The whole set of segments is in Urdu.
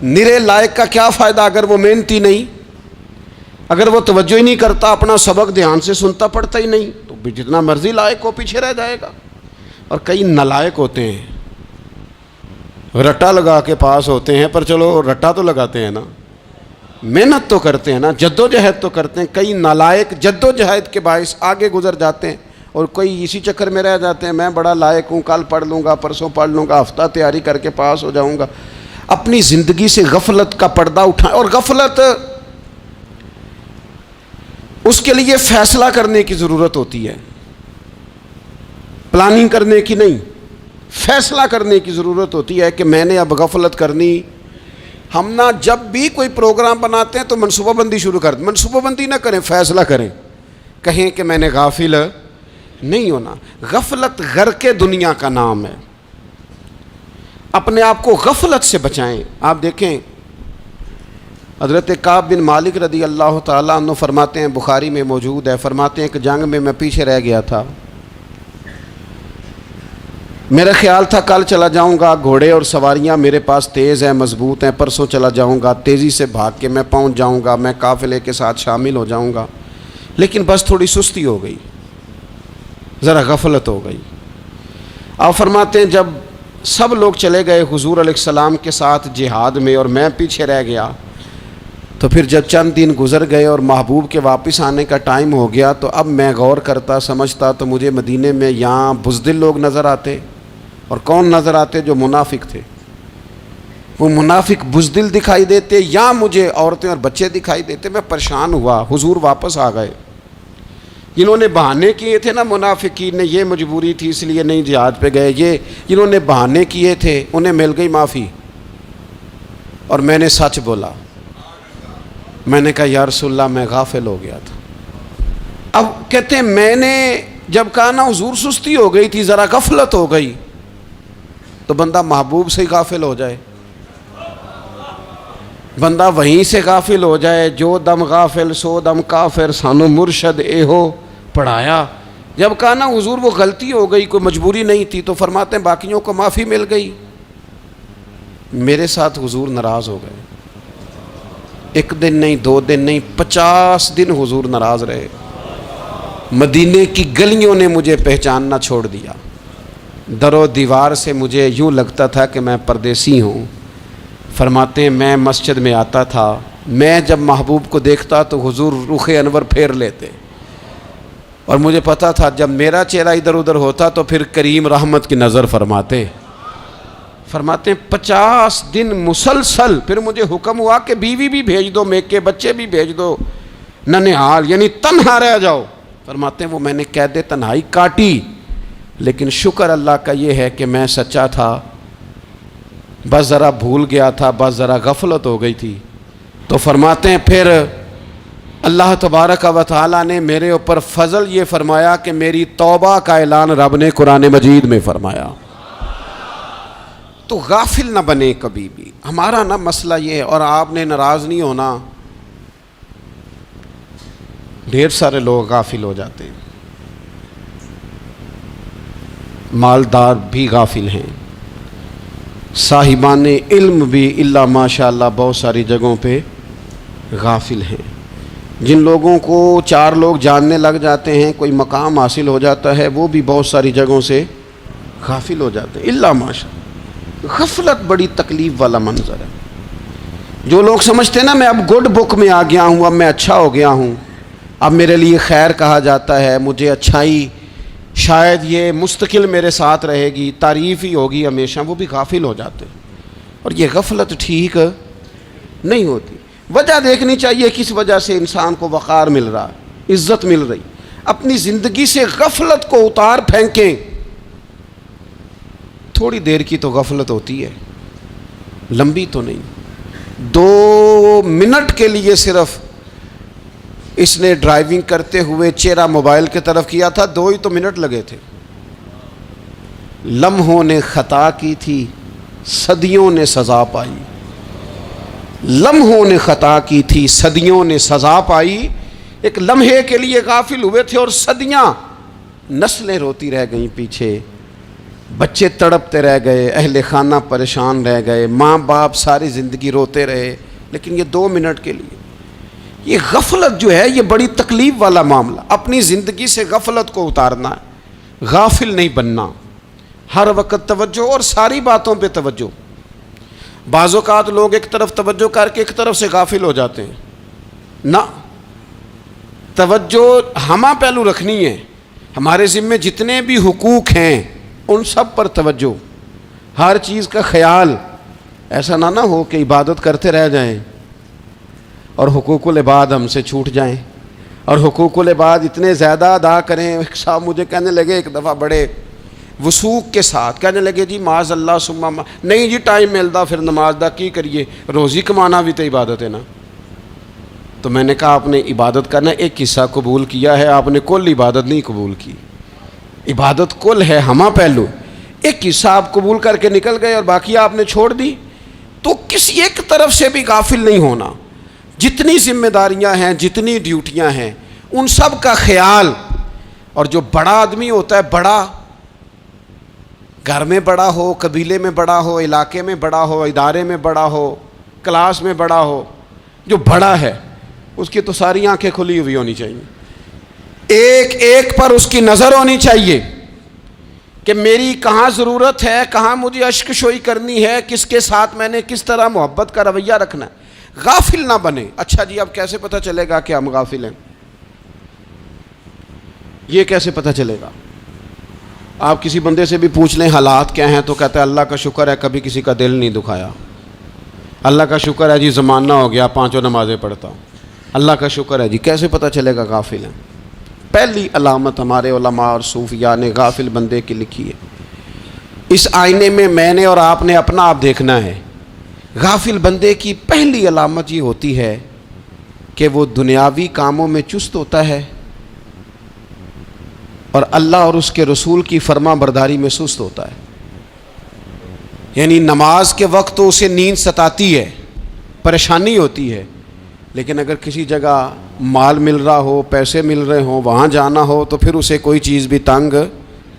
نرے لائق کا کیا فائدہ اگر وہ محنتی نہیں، اگر وہ توجہ ہی نہیں کرتا، اپنا سبق دھیان سے سنتا پڑھتا ہی نہیں، تو جتنا مرضی لائق ہو پیچھے رہ جائے گا۔ اور کئی نالائق ہوتے ہیں، رٹا لگا کے پاس ہوتے ہیں، پر چلو رٹا تو لگاتے ہیں نا، محنت تو کرتے ہیں نا، جد و جہد تو کرتے ہیں۔ کئی نالائق جد و جہد کے باعث آگے گزر جاتے ہیں، اور کوئی اسی چکر میں رہ جاتے ہیں، میں بڑا لائق ہوں، کل پڑھ لوں گا، پرسوں پڑھ لوں گا، ہفتہ تیاری کر کے پاس ہو جاؤں گا۔ اپنی زندگی سے غفلت کا پردہ اٹھائیں، اور غفلت اس کے لیے فیصلہ کرنے کی ضرورت ہوتی ہے، پلاننگ کرنے کی نہیں، فیصلہ کرنے کی ضرورت ہوتی ہے کہ میں نے اب غفلت کرنی۔ ہم نہ جب بھی کوئی پروگرام بناتے ہیں تو منصوبہ بندی شروع کر دیں، منصوبہ بندی نہ کریں، فیصلہ کریں، کہیں کہ میں نے غافل نہیں ہونا۔ غفلت غرق دنیا کا نام ہے، اپنے آپ کو غفلت سے بچائیں۔ آپ دیکھیں حضرت کعب بن مالک رضی اللہ تعالیٰ عنہ فرماتے ہیں، بخاری میں موجود ہے، فرماتے ہیں کہ جنگ میں پیچھے رہ گیا تھا، میرا خیال تھا کل چلا جاؤں گا، گھوڑے اور سواریاں میرے پاس تیز ہیں، مضبوط ہیں، پرسوں چلا جاؤں گا، تیزی سے بھاگ کے میں پہنچ جاؤں گا، میں قافلے کے ساتھ شامل ہو جاؤں گا، لیکن بس تھوڑی سستی ہو گئی، ذرا غفلت ہو گئی۔ آپ فرماتے ہیں جب سب لوگ چلے گئے حضور علیہ السلام کے ساتھ جہاد میں اور میں پیچھے رہ گیا، تو پھر جب چند دن گزر گئے اور محبوب کے واپس آنے کا ٹائم ہو گیا، تو اب میں غور کرتا سمجھتا تو مجھے مدینے میں یہاں بزدل لوگ نظر آتے، اور کون نظر آتے؟ جو منافق تھے، وہ منافق بزدل دکھائی دیتے، یا مجھے عورتیں اور بچے دکھائی دیتے۔ میں پریشان ہوا، حضور واپس آ گئے۔ جنہوں نے بہانے کیے تھے نا منافقین نے، یہ مجبوری تھی اس لیے نہیں جہاد پہ گئے، یہ جنہوں نے بہانے کیے تھے انہیں مل گئی معافی، اور میں نے سچ بولا، میں نے کہا یا رسول اللہ میں غافل ہو گیا تھا۔ اب کہتے ہیں میں نے جب کہا نا حضور سستی ہو گئی تھی، ذرا غفلت ہو گئی، تو بندہ محبوب سے ہی غافل ہو جائے، بندہ وہیں سے غافل ہو جائے۔ جو دم غافل سو دم کافر، سانو مرشد اے ہو پڑھایا۔ جب کہا نا حضور وہ غلطی ہو گئی، کوئی مجبوری نہیں تھی، تو فرماتے ہیں باقیوں کو معافی مل گئی، میرے ساتھ حضور ناراض ہو گئے۔ ایک دن نہیں، 2 دن نہیں، 50 دن حضور ناراض رہے۔ مدینے کی گلیوں نے مجھے پہچاننا چھوڑ دیا، در و دیوار سے مجھے یوں لگتا تھا کہ میں پردیسی ہوں۔ فرماتے ہیں میں مسجد میں آتا تھا، میں جب محبوب کو دیکھتا تو حضور رخ انور پھیر لیتے، اور مجھے پتا تھا جب میرا چہرہ ادھر ادھر ہوتا تو پھر کریم رحمت کی نظر فرماتے ہیں 50 دن مسلسل۔ پھر مجھے حکم ہوا کہ بیوی بھی بھیج دو، میکے بچے بھی بھیج دو، ننھال یعنی تنہا رہ جاؤ۔ فرماتے ہیں وہ میں نے قید تنہائی کاٹی، لیکن شکر اللہ کا یہ ہے کہ میں سچا تھا، بس ذرا بھول گیا تھا، بس ذرا غفلت ہو گئی تھی۔ تو فرماتے ہیں پھر اللہ تبارک و تعالیٰ نے میرے اوپر فضل یہ فرمایا کہ میری توبہ کا اعلان رب نے قرآن مجید میں فرمایا۔ تو غافل نہ بنے کبھی بھی۔ ہمارا نا مسئلہ یہ ہے، اور آپ نے ناراض نہیں ہونا، ڈھیر سارے لوگ غافل ہو جاتے ہیں، مالدار بھی غافل ہیں، صاحبان علم بھی الا ماشاء اللہ بہت ساری جگہوں پہ غافل ہیں۔ جن لوگوں کو 4 لوگ جاننے لگ جاتے ہیں، کوئی مقام حاصل ہو جاتا ہے، وہ بھی بہت ساری جگہوں سے غافل ہو جاتے ہیں الا ماشاء اللہ۔ غفلت بڑی تکلیف والا منظر ہے۔ جو لوگ سمجھتے ہیں نا میں اب گڈ بک میں آ گیا ہوں، اب میں اچھا ہو گیا ہوں، اب میرے لیے خیر کہا جاتا ہے، مجھے اچھائی شاید یہ مستقل میرے ساتھ رہے گی، تعریف ہی ہوگی ہمیشہ، وہ بھی غافل ہو جاتے ہیں۔ اور یہ غفلت ٹھیک نہیں ہوتی۔ وجہ دیکھنی چاہیے کس وجہ سے انسان کو وقار مل رہا، عزت مل رہی۔ اپنی زندگی سے غفلت کو اتار پھینکیں۔ تھوڑی دیر کی تو غفلت ہوتی ہے، لمبی تو نہیں۔ 2 منٹ کے لیے صرف اس نے ڈرائیونگ کرتے ہوئے چہرہ موبائل کی طرف کیا تھا، 2 ہی تو منٹ لگے تھے۔ لمحوں نے خطا کی تھی، صدیوں نے سزا پائی۔ لمحوں نے خطا کی تھی، صدیوں نے سزا پائی۔ ایک لمحے کے لیے غافل ہوئے تھے اور صدیاں، نسلیں روتی رہ گئیں پیچھے۔ بچے تڑپتے رہ گئے، اہل خانہ پریشان رہ گئے، ماں باپ ساری زندگی روتے رہے، لیکن یہ 2 منٹ کے لیے یہ غفلت جو ہے یہ بڑی تکلیف والا معاملہ. اپنی زندگی سے غفلت کو اتارنا ہے، غافل نہیں بننا، ہر وقت توجہ اور ساری باتوں پہ توجہ. بعض اوقات لوگ ایک طرف توجہ کر کے ایک طرف سے غافل ہو جاتے ہیں. نہ، توجہ ہمہ پہلو رکھنی ہے. ہمارے ذمے جتنے بھی حقوق ہیں ان سب پر توجہ، ہر چیز کا خیال. ایسا نہ ہو کہ عبادت کرتے رہ جائیں اور حقوق العباد ہم سے چھوٹ جائیں، اور حقوق العباد اتنے زیادہ ادا کریں. ایک صاحب مجھے کہنے لگے ایک دفعہ بڑے وثوق کے ساتھ کہنے لگے جی معاذ اللہ سما نہیں جی ٹائم ملتا پھر نماز دا کی کریے، روزی کمانا بھی تو عبادت ہے نا. تو میں نے کہا آپ نے عبادت کرنا ایک حصہ قبول کیا ہے، آپ نے کل عبادت نہیں قبول کی. عبادت کل ہے، ہمہ پہلو. ایک حصہ آپ قبول کر کے نکل گئے اور باقی آپ نے چھوڑ دی. تو کسی ایک طرف سے بھی غافل نہیں ہونا. جتنی ذمہ داریاں ہیں، جتنی ڈیوٹیاں ہیں، ان سب کا خیال. اور جو بڑا آدمی ہوتا ہے، بڑا گھر میں بڑا ہو، قبیلے میں بڑا ہو، علاقے میں بڑا ہو، ادارے میں بڑا ہو، کلاس میں بڑا ہو، جو بڑا ہے اس کی تو ساری آنکھیں کھلی ہوئی ہونی چاہیے. ایک ایک پر اس کی نظر ہونی چاہیے کہ میری کہاں ضرورت ہے، کہاں مجھے اشک شوئی کرنی ہے، کس کے ساتھ میں نے کس طرح محبت کا رویہ رکھنا ہے. غافل نہ بنے. اچھا جی اب کیسے پتہ چلے گا کہ ہم غافل ہیں؟ یہ کیسے پتہ چلے گا؟ آپ کسی بندے سے بھی پوچھ لیں حالات کیا ہیں تو کہتا ہے اللہ کا شکر ہے کبھی کسی کا دل نہیں دکھایا، اللہ کا شکر ہے جی زمانہ ہو گیا 5 نمازیں پڑھتا ہوں، اللہ کا شکر ہے جی. کیسے پتہ چلے گا غافل ہیں؟ پہلی علامت ہمارے علماء اور صوفیاء نے غافل بندے کی لکھی ہے. اس آئینے میں نے اور آپ نے اپنا آپ دیکھنا ہے. غافل بندے کی پہلی علامت یہ ہوتی ہے کہ وہ دنیاوی کاموں میں چست ہوتا ہے اور اللہ اور اس کے رسول کی فرما برداری میں سست ہوتا ہے. یعنی نماز کے وقت تو اسے نیند ستاتی ہے، پریشانی ہوتی ہے، لیکن اگر کسی جگہ مال مل رہا ہو، پیسے مل رہے ہوں، وہاں جانا ہو تو پھر اسے کوئی چیز بھی تنگ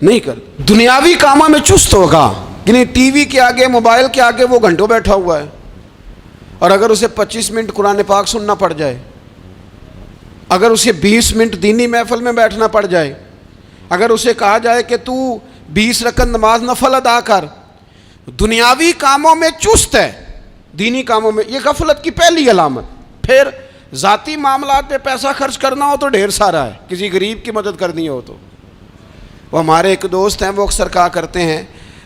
نہیں کر. دنیاوی کاموں میں چست ہوگا، یعنی ٹی وی کے آگے، موبائل کے آگے وہ گھنٹوں بیٹھا ہوا ہے. اور اگر اسے 25 منٹ قرآن پاک سننا پڑ جائے، اگر اسے 20 منٹ دینی محفل میں بیٹھنا پڑ جائے، اگر اسے کہا جائے کہ تو 20 رکعت نماز نفل ادا کر، دنیاوی کاموں میں چست ہے، دینی کاموں میں، یہ غفلت کی پہلی علامت. پھر ذاتی معاملات پہ پیسہ خرچ کرنا ہو تو ڈھیر سارا ہے، کسی غریب کی مدد کرنی ہو تو. وہ ہمارے ایک دوست ہیں، وہ اکثر کہا کرتے ہیں،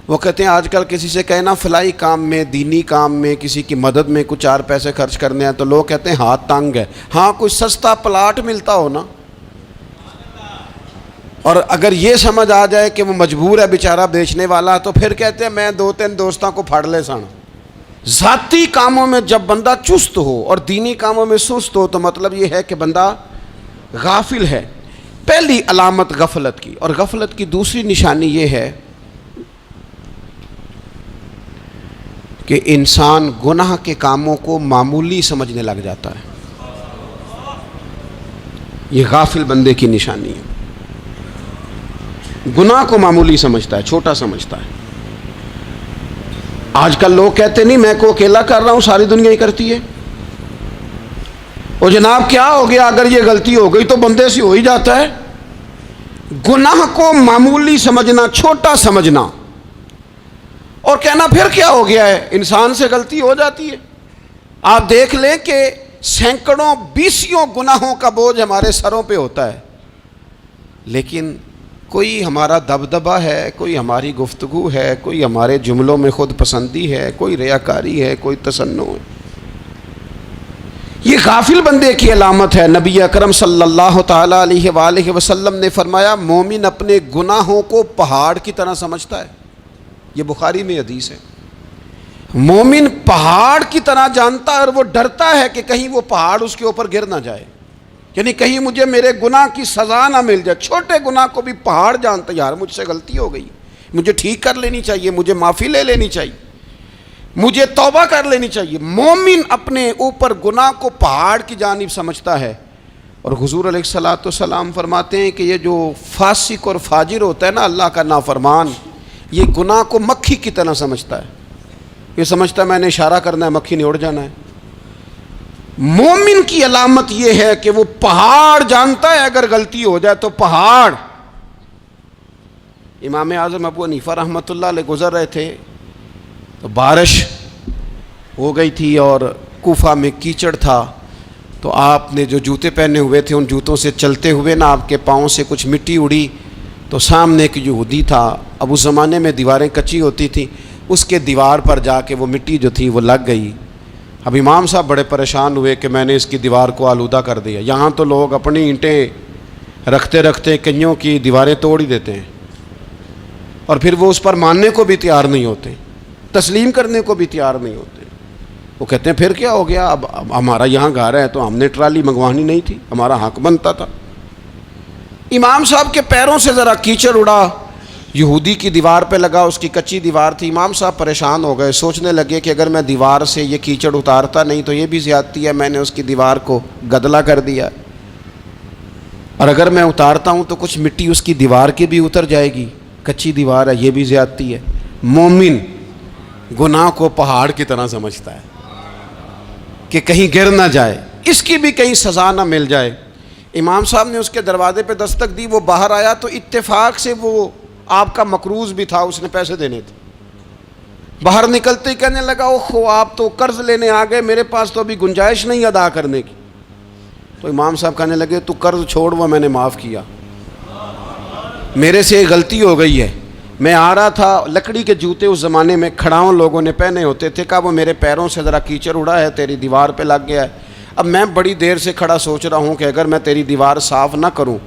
وہ کہتے ہیں آج کل کسی سے کہنا فلائی کام میں، دینی کام میں، کسی کی مدد میں کچھ 4 پیسے خرچ کرنے ہیں تو لوگ کہتے ہیں ہاتھ تنگ ہے. ہاں کوئی سستا پلاٹ ملتا ہو نا، اور اگر یہ سمجھ آ جائے کہ وہ مجبور ہے بیچارہ بیچنے والا، تو پھر کہتے ہیں میں 2-3 دوستوں کو پھاڑ لے سن. ذاتی کاموں میں جب بندہ چست ہو اور دینی کاموں میں سست ہو تو مطلب یہ ہے کہ بندہ غافل ہے. پہلی علامت غفلت کی. اور غفلت کی دوسری نشانی یہ ہے کہ انسان گناہ کے کاموں کو معمولی سمجھنے لگ جاتا ہے. یہ غافل بندے کی نشانی ہے. گناہ کو معمولی سمجھتا ہے، چھوٹا سمجھتا ہے. آج کل لوگ کہتے نہیں میں کو اکیلا کر رہا ہوں، ساری دنیا ہی کرتی ہے. اور جناب کیا ہو گیا اگر یہ غلطی ہو گئی تو بندے سے ہو ہی جاتا ہے. گناہ کو معمولی سمجھنا، چھوٹا سمجھنا اور کہنا پھر کیا ہو گیا ہے، انسان سے غلطی ہو جاتی ہے. آپ دیکھ لیں کہ سینکڑوں بیسیوں گناہوں کا بوجھ ہمارے سروں پہ ہوتا ہے، لیکن کوئی ہمارا دبدبہ ہے، کوئی ہماری گفتگو ہے، کوئی ہمارے جملوں میں خود پسندی ہے، کوئی ریاکاری ہے، کوئی تصنع ہے. یہ غافل بندے کی علامت ہے. نبی اکرم صلی اللہ تعالیٰ علیہ وآلہ وسلم نے فرمایا مومن اپنے گناہوں کو پہاڑ کی طرح سمجھتا ہے. یہ بخاری میں حدیث ہے. مومن پہاڑ کی طرح جانتا ہے اور وہ ڈرتا ہے کہ کہیں وہ پہاڑ اس کے اوپر گر نہ جائے، یعنی کہیں مجھے میرے گناہ کی سزا نہ مل جائے. چھوٹے گناہ کو بھی پہاڑ جانتا ہے، یار مجھ سے غلطی ہو گئی، مجھے ٹھیک کر لینی چاہیے، مجھے معافی لے لینی چاہیے، مجھے توبہ کر لینی چاہیے. مومن اپنے اوپر گناہ کو پہاڑ کی جانب سمجھتا ہے. اور حضور علیہ الصلوۃ والسلام فرماتے ہیں کہ یہ جو فاسق اور فاجر ہوتا ہے نا، اللہ کا نافرمان، یہ گناہ کو مکھی کی طرح سمجھتا ہے. یہ سمجھتا ہے میں نے اشارہ کرنا ہے, مکھی نے اڑ جانا ہے. مومن کی علامت یہ ہے کہ وہ پہاڑ جانتا ہے اگر غلطی ہو جائے تو پہاڑ. امام اعظم ابو حنیفہ رحمۃ اللہ علیہ گزر رہے تھے تو بارش ہو گئی تھی اور کوفہ میں کیچڑ تھا, تو آپ نے جو جوتے پہنے ہوئے تھے ان جوتوں سے چلتے ہوئے نا آپ کے پاؤں سے کچھ مٹی اڑی, تو سامنے ایک یہودی تھا. اب اس زمانے میں دیواریں کچی ہوتی تھیں, اس کے دیوار پر جا کے وہ مٹی جو تھی وہ لگ گئی. اب امام صاحب بڑے پریشان ہوئے کہ میں نے اس کی دیوار کو آلودہ کر دیا. یہاں تو لوگ اپنی اینٹیں رکھتے رکھتے کئیوں کی دیواریں توڑ ہی دیتے ہیں, اور پھر وہ اس پر ماننے کو بھی تیار نہیں ہوتے, تسلیم کرنے کو بھی تیار نہیں ہوتے. وہ کہتے ہیں پھر کیا ہو گیا, اب ہمارا یہاں گھر ہے تو ہم نے ٹرالی منگوانی نہیں تھی, ہمارا حق بنتا تھا. امام صاحب کے پیروں سے ذرا کیچڑ اڑا, یہودی کی دیوار پہ لگا, اس کی کچی دیوار تھی. امام صاحب پریشان ہو گئے, سوچنے لگے کہ اگر میں دیوار سے یہ کیچڑ اتارتا نہیں تو یہ بھی زیادتی ہے, میں نے اس کی دیوار کو گدلا کر دیا, اور اگر میں اتارتا ہوں تو کچھ مٹی اس کی دیوار کی بھی اتر جائے گی, کچی دیوار ہے, یہ بھی زیادتی ہے. مومن گناہ کو پہاڑ کی طرح سمجھتا ہے کہ کہیں گر نہ جائے, اس کی بھی کہیں سزا نہ مل جائے. امام صاحب نے اس کے دروازے پہ دستک دی, وہ باہر آیا تو اتفاق سے وہ آپ کا مقروض بھی تھا, اس نے پیسے دینے تھے. باہر نکلتے ہی کہنے لگا اوہ آپ تو قرض لینے آ گئے, میرے پاس تو ابھی گنجائش نہیں ادا کرنے کی. تو امام صاحب کہنے لگے تو قرض چھوڑ, وہ میں نے معاف کیا, میرے سے ایک غلطی ہو گئی ہے. میں آ رہا تھا, لکڑی کے جوتے اس زمانے میں کھڑاؤں لوگوں نے پہنے ہوتے تھے, کہا وہ میرے پیروں سے ذرا کیچڑ اڑا ہے, تیری دیوار پہ لگ گیا ہے. اب میں بڑی دیر سے کھڑا سوچ رہا ہوں کہ اگر میں تیری دیوار صاف نہ کروں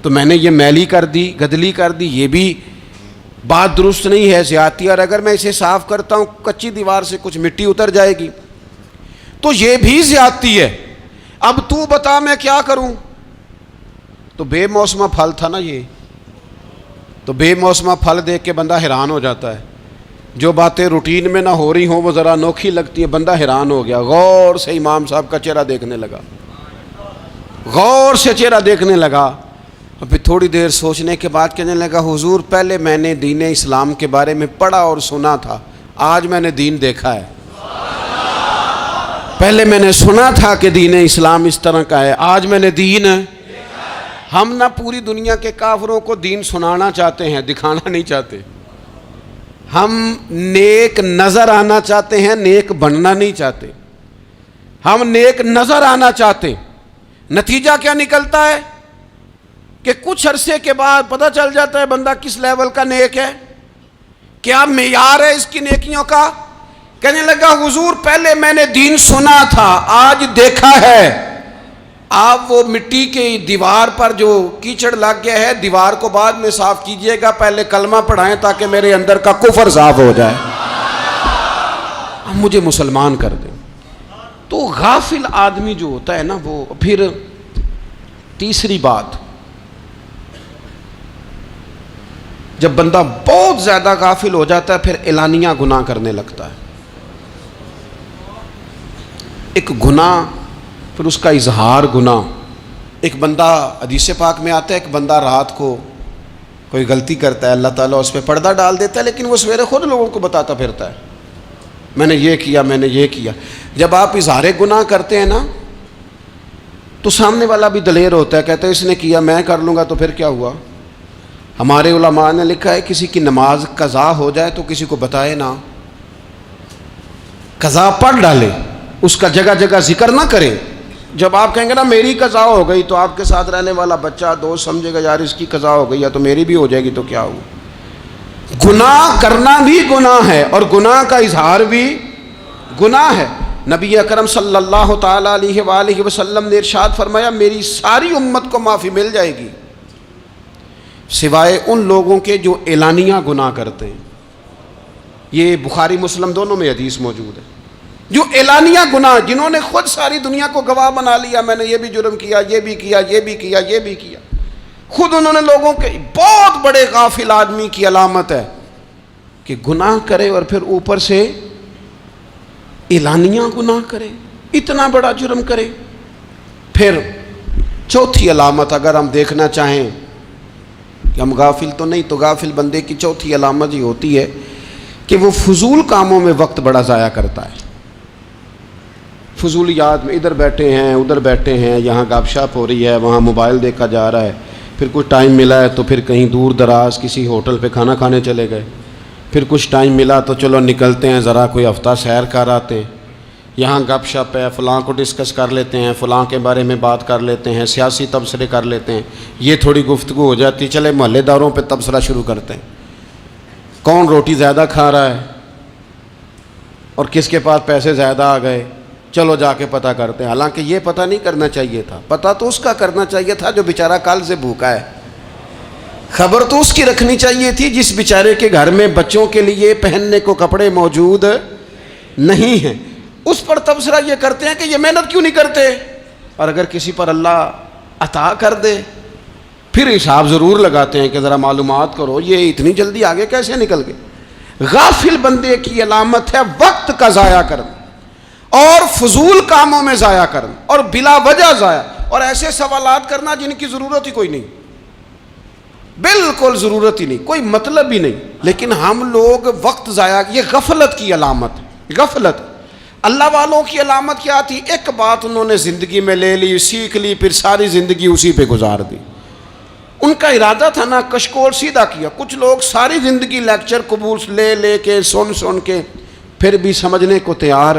تو میں نے یہ میلی کر دی, گدلی کر دی, یہ بھی بات درست نہیں ہے, زیادتی. اور اگر میں اسے صاف کرتا ہوں کچی دیوار سے کچھ مٹی اتر جائے گی تو یہ بھی زیادتی ہے. اب تو بتا میں کیا کروں. تو بے موسمہ پھل تھا نا یہ, تو بے موسمہ پھل دیکھ کے بندہ حیران ہو جاتا ہے. جو باتیں روٹین میں نہ ہو رہی ہوں وہ ذرا انوکھی لگتی ہیں, بندہ حیران ہو گیا. غور سے امام صاحب کا چہرہ دیکھنے لگا, غور سے چہرہ دیکھنے لگا. اور پھر تھوڑی دیر سوچنے کے بعد کہنے لگا حضور پہلے میں نے دین اسلام کے بارے میں پڑھا اور سنا تھا, آج میں نے دین دیکھا ہے. پہلے میں نے سنا تھا کہ دین اسلام اس طرح کا ہے, آج میں نے دین. ہم نہ پوری دنیا کے کافروں کو دین سنانا چاہتے ہیں, دکھانا نہیں چاہتے. ہم نیک نظر آنا چاہتے ہیں, نیک بننا نہیں چاہتے. ہم نیک نظر آنا چاہتے. نتیجہ کیا نکلتا ہے کہ کچھ عرصے کے بعد پتہ چل جاتا ہے بندہ کس لیول کا نیک ہے, کیا معیار ہے اس کی نیکیوں کا. کہنے لگا حضور پہلے میں نے دین سنا تھا, آج دیکھا ہے. آپ وہ مٹی کی دیوار پر جو کیچڑ لگ گیا ہے, دیوار کو بعد میں صاف کیجئے گا, پہلے کلمہ پڑھائیں تاکہ میرے اندر کا کفر صاف ہو جائے, مجھے مسلمان کر دیں. تو غافل آدمی جو ہوتا ہے نا وہ پھر تیسری بات, جب بندہ بہت زیادہ غافل ہو جاتا ہے پھر اعلانیہ گناہ کرنے لگتا ہے. ایک گناہ پھر اس کا اظہار گناہ. ایک بندہ حدیث پاک میں آتا ہے, ایک بندہ رات کو کوئی غلطی کرتا ہے, اللہ تعالیٰ اس پہ پردہ ڈال دیتا ہے, لیکن وہ سویرے خود لوگوں کو بتاتا پھرتا ہے میں نے یہ کیا, میں نے یہ کیا. جب آپ اظہار گناہ کرتے ہیں نا تو سامنے والا بھی دلیر ہوتا ہے, کہتا ہے اس نے کیا میں کر لوں گا تو پھر کیا ہوا. ہمارے علماء نے لکھا ہے کسی کی نماز قضا ہو جائے تو کسی کو بتائے نہ, قضا پڑھ ڈالے, اس کا جگہ جگہ ذکر نہ کرے. جب آپ کہیں گے نا میری قضا ہو گئی تو آپ کے ساتھ رہنے والا بچہ دوست سمجھے گا یار اس کی قضا ہو گئی یا تو میری بھی ہو جائے گی تو کیا ہوا. گناہ کرنا بھی گناہ ہے اور گناہ کا اظہار بھی گناہ ہے. نبی اکرم صلی اللہ تعالیٰ علیہ وآلہ وسلم نے ارشاد فرمایا میری ساری امت کو معافی مل جائے گی سوائے ان لوگوں کے جو اعلانیہ گناہ کرتے ہیں. یہ بخاری مسلم دونوں میں حدیث موجود ہے. جو اعلانیہ گناہ, جنہوں نے خود ساری دنیا کو گواہ بنا لیا, میں نے یہ بھی جرم کیا, یہ بھی کیا, یہ بھی کیا, یہ بھی کیا, خود انہوں نے لوگوں کے. بہت بڑے غافل آدمی کی علامت ہے کہ گناہ کرے اور پھر اوپر سے اعلانیہ گناہ کرے, اتنا بڑا جرم کرے. پھر چوتھی علامت اگر ہم دیکھنا چاہیں کہ ہم غافل تو نہیں. تو غافل بندے کی چوتھی علامت یہ ہوتی ہے کہ وہ فضول کاموں میں وقت بڑا ضائع کرتا ہے. فضولیات میں ادھر بیٹھے ہیں ادھر بیٹھے ہیں, یہاں گپ شپ ہو رہی ہے, وہاں موبائل دیکھا جا رہا ہے, پھر کچھ ٹائم ملا ہے تو پھر کہیں دور دراز کسی ہوٹل پہ کھانا کھانے چلے گئے, پھر کچھ ٹائم ملا تو چلو نکلتے ہیں ذرا کوئی ہفتہ سیر کر آتے ہیں, یہاں گپ شپ ہے, فلاں کو ڈسکس کر لیتے ہیں, فلاں کے بارے میں بات کر لیتے ہیں, سیاسی تبصرے کر لیتے ہیں, یہ تھوڑی گفتگو ہو جاتی, چلے محلے داروں پہ تبصرہ شروع کرتے ہیں, کون روٹی زیادہ کھا رہا ہے اور کس کے پاس پیسے زیادہ آ گئے, چلو جا کے پتہ کرتے ہیں. حالانکہ یہ پتہ نہیں کرنا چاہیے تھا, پتہ تو اس کا کرنا چاہیے تھا جو بیچارہ کل سے بھوکا ہے. خبر تو اس کی رکھنی چاہیے تھی جس بیچارے کے گھر میں بچوں کے لیے پہننے کو کپڑے موجود نہیں ہیں. اس پر تبصرہ یہ کرتے ہیں کہ یہ محنت کیوں نہیں کرتے, اور اگر کسی پر اللہ عطا کر دے پھر حساب ضرور لگاتے ہیں کہ ذرا معلومات کرو یہ اتنی جلدی آگے کیسے نکل گئے. غافل بندے کی علامت ہے وقت کا ضائع کرنا اور فضول کاموں میں ضائع کرنا اور بلا وجہ ضائع, اور ایسے سوالات کرنا جن کی ضرورت ہی کوئی نہیں, بالکل ضرورت ہی نہیں, کوئی مطلب ہی نہیں. لیکن ہم لوگ وقت ضائع, یہ غفلت کی علامت, غفلت. اللہ والوں کی علامت کیا تھی؟ ایک بات انہوں نے زندگی میں لے لی, سیکھ لی, پھر ساری زندگی اسی پہ گزار دی. ان کا ارادہ تھا نا کشکول سیدھا کیا. کچھ لوگ ساری زندگی لیکچر قبول لے لے کے سن کے پھر بھی سمجھنے کو تیار.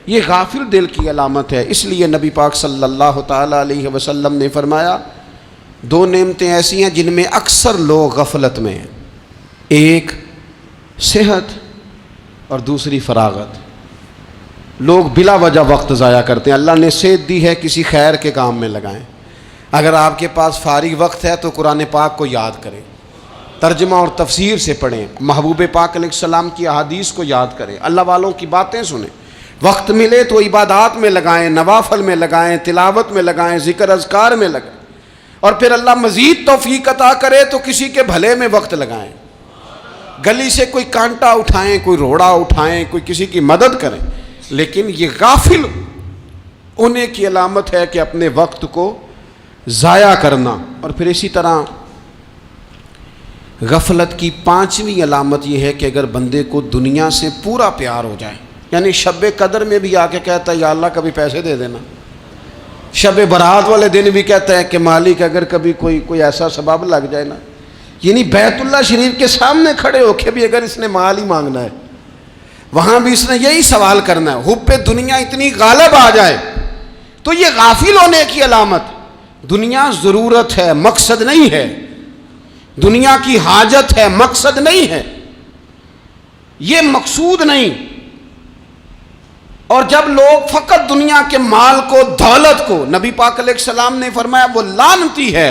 یہ غافل دل کی علامت ہے. اس لیے نبی پاک صلی اللہ تعالیٰ علیہ وسلم نے فرمایا دو نعمتیں ایسی ہیں جن میں اکثر لوگ غفلت میں ہیں, ایک صحت اور دوسری فراغت. لوگ بلا وجہ وقت ضائع کرتے ہیں. اللہ نے صحت دی ہے, کسی خیر کے کام میں لگائیں. اگر آپ کے پاس فارغ وقت ہے تو قرآن پاک کو یاد کریں, ترجمہ اور تفسیر سے پڑھیں, محبوب پاک علیہ السلام کی احادیث کو یاد کریں, اللہ والوں کی باتیں سنیں. وقت ملے تو عبادات میں لگائیں, نوافل میں لگائیں, تلاوت میں لگائیں, ذکر اذکار میں لگائیں, اور پھر اللہ مزید توفیق عطا کرے تو کسی کے بھلے میں وقت لگائیں. گلی سے کوئی کانٹا اٹھائیں, کوئی روڑا اٹھائیں, کوئی کسی کی مدد کریں. لیکن یہ غافل ہونے کی علامت ہے کہ اپنے وقت کو ضائع کرنا. اور پھر اسی طرح غفلت کی پانچویں علامت یہ ہے کہ اگر بندے کو دنیا سے پورا پیار ہو جائے, یعنی شب قدر میں بھی آ کے کہتا ہے یا اللہ کبھی پیسے دے دینا, شب برات والے دن بھی کہتا ہے کہ مالک اگر کبھی کوئی ایسا سبب لگ جائے نا, یعنی بیت اللہ شریف کے سامنے کھڑے ہو کے بھی اگر اس نے مال ہی مانگنا ہے وہاں بھی اس نے یہی سوال کرنا ہے, حب پہ دنیا اتنی غالب آ جائے. تو یہ غافل ہونے کی علامت. دنیا ضرورت ہے, مقصد نہیں ہے. دنیا کی حاجت ہے, مقصد نہیں ہے. یہ مقصود نہیں. اور جب لوگ فقط دنیا کے مال کو, دولت کو, نبی پاک علیہ السلام نے فرمایا وہ لعنتی ہے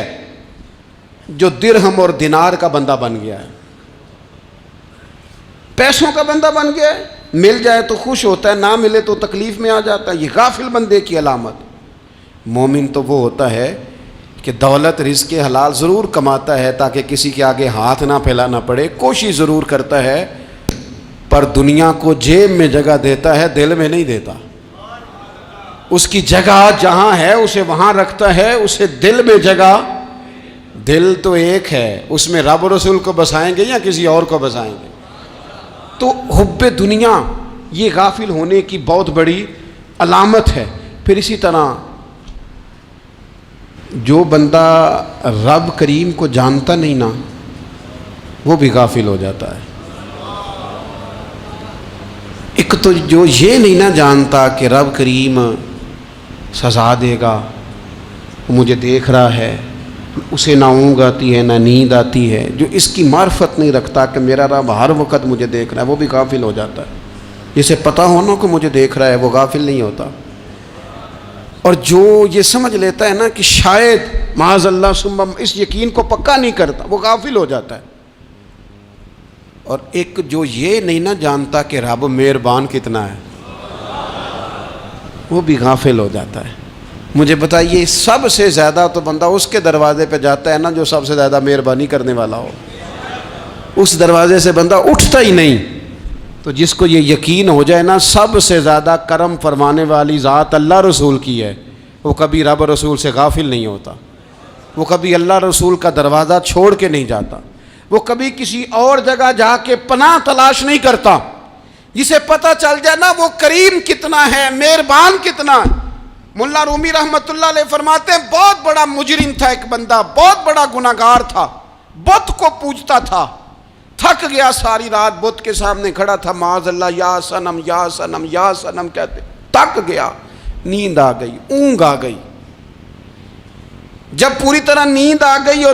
جو درہم اور دینار کا بندہ بن گیا ہے, پیسوں کا بندہ بن گیا ہے. مل جائے تو خوش ہوتا ہے, نہ ملے تو تکلیف میں آ جاتا ہے. یہ غافل بندے کی علامت. مومن تو وہ ہوتا ہے کہ دولت رزق حلال ضرور کماتا ہے تاکہ کسی کے آگے ہاتھ نہ پھیلانا پڑے, کوشش ضرور کرتا ہے, پر دنیا کو جیب میں جگہ دیتا ہے, دل میں نہیں دیتا. اس کی جگہ جہاں ہے اسے وہاں رکھتا ہے, اسے دل میں جگہ. دل تو ایک ہے, اس میں رب و رسول کو بسائیں گے یا کسی اور کو بسائیں گے. تو حب دنیا یہ غافل ہونے کی بہت بڑی علامت ہے. پھر اسی طرح جو بندہ رب کریم کو جانتا نہیں نا وہ بھی غافل ہو جاتا ہے. ایک تو جو یہ نہیں نہ جانتا کہ رب کریم سزا دے گا, مجھے دیکھ رہا ہے, اسے نہ اونگ آتی ہے نہ نیند آتی ہے, جو اس کی معرفت نہیں رکھتا کہ میرا رب ہر وقت مجھے دیکھ رہا ہے, وہ بھی غافل ہو جاتا ہے. جسے پتہ ہونا کہ مجھے دیکھ رہا ہے وہ غافل نہیں ہوتا. اور جو یہ سمجھ لیتا ہے نا کہ شاید معاذ اللہ ثم اس یقین کو پکا نہیں کرتا, وہ غافل ہو جاتا ہے. اور ایک جو یہ نہیں نہ جانتا کہ رب مہربان کتنا ہے وہ بھی غافل ہو جاتا ہے. مجھے بتائیے سب سے زیادہ تو بندہ اس کے دروازے پہ جاتا ہے نا جو سب سے زیادہ مہربانی کرنے والا ہو, اس دروازے سے بندہ اٹھتا ہی نہیں. تو جس کو یہ یقین ہو جائے نا سب سے زیادہ کرم فرمانے والی ذات اللہ رسول کی ہے, وہ کبھی رب رسول سے غافل نہیں ہوتا. وہ کبھی اللہ رسول کا دروازہ چھوڑ کے نہیں جاتا، وہ کبھی کسی اور جگہ جا کے پناہ تلاش نہیں کرتا، جسے پتہ چل جائے نا وہ کریم کتنا ہے، مہربان کتنا ہے۔ ملا رومی رحمت اللہ علیہ فرماتے ہیں بہت بڑا مجرم تھا ایک بندہ، بہت بڑا گناہگار تھا، بت کو پوجتا تھا، تھک گیا ساری رات بت کے سامنے کھڑا تھا، معاذ اللہ یا صنم یا صنم یا صنم کہتے، تھک گیا، نیند آ گئی، اونگ آ گئی۔ جب پوری طرح نیند آ گئی اور